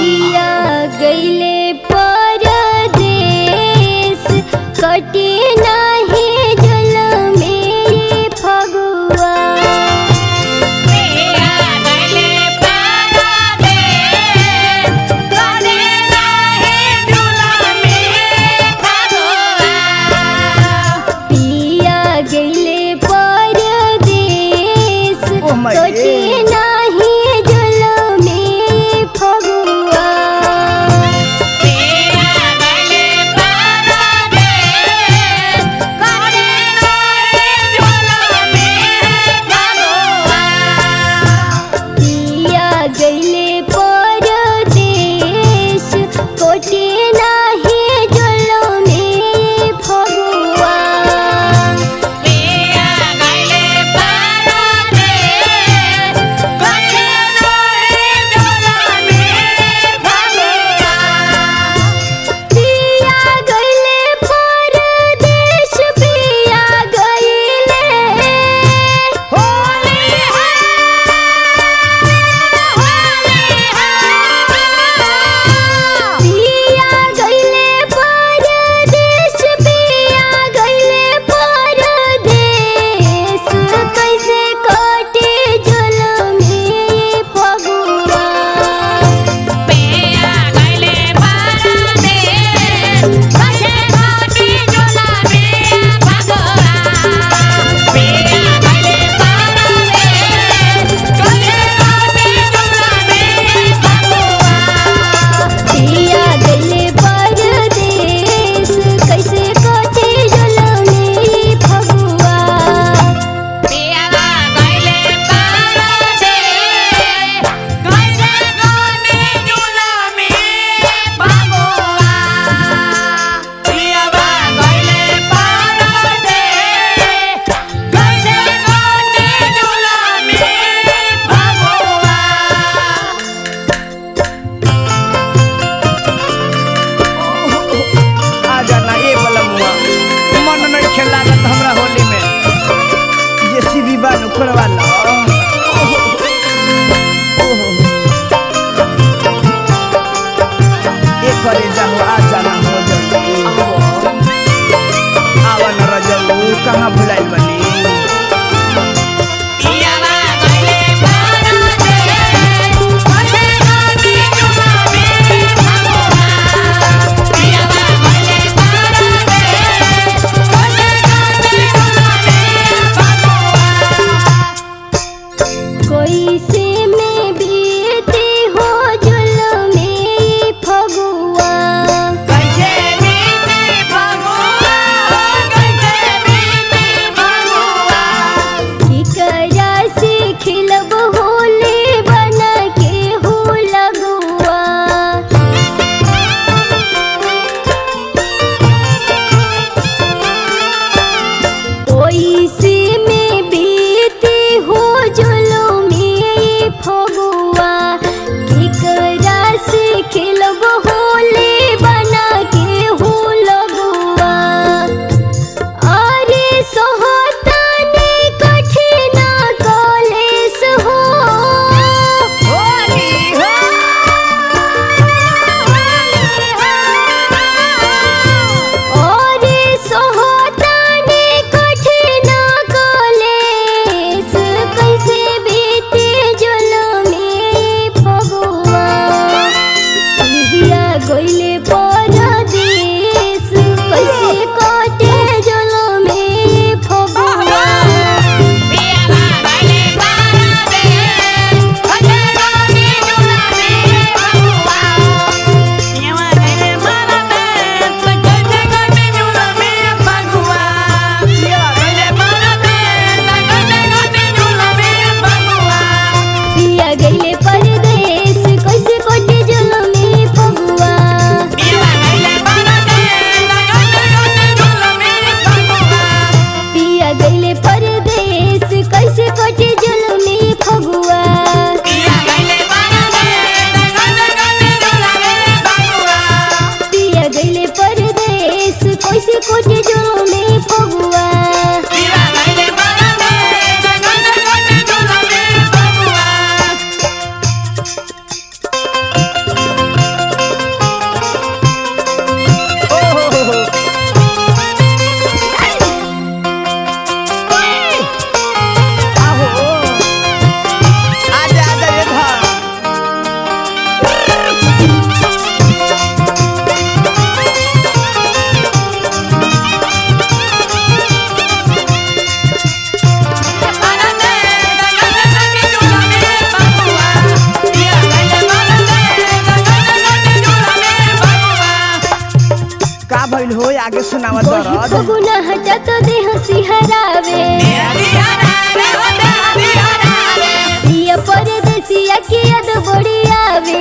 पिया गईले परदेस कटे नाही जल मेरे फगुआ पिया गईले परदेस कटे नाही जल मेरे फगुआ पिया गईले परदेस कटे नाही जल मेरे फगुआ पिया गईले परदेस कटे नाही जल मेरे फगुआ पिया गईले परदेस कटे नाही जल मेरे फगुआ पिया गईले परदेस पिया गईले होली है पिया गईले परदेस पिया गईले परदेस कैसे कटे जल मेरे फगुआ पिया गईले परदेस कटे नाही जल मेरे फगुआ पिया गईले परदेस कटे नाही जल मेरे फगुआ पिया गईले परदेस कैसे कटे जल मेरे फगुआ पिया गईले आजा ना ये बलमुआ मन नहीं खेला हमरा होली में जेसीबी बानू करवा ला ये करे जाओ आजा ना हो जल्दी आवा न रजऊ कहाँ भुलाइल बनी पिया गईले परदेस कटे नाही जल मेरे फगुआ पिया गईले परदेस कटे नाही जल मेरे फगुआ भइल हो आगे सुनावा वही दरद फगुना हटा तो देह सिहरावे पिया परदेसिया की याद बड़ी आवे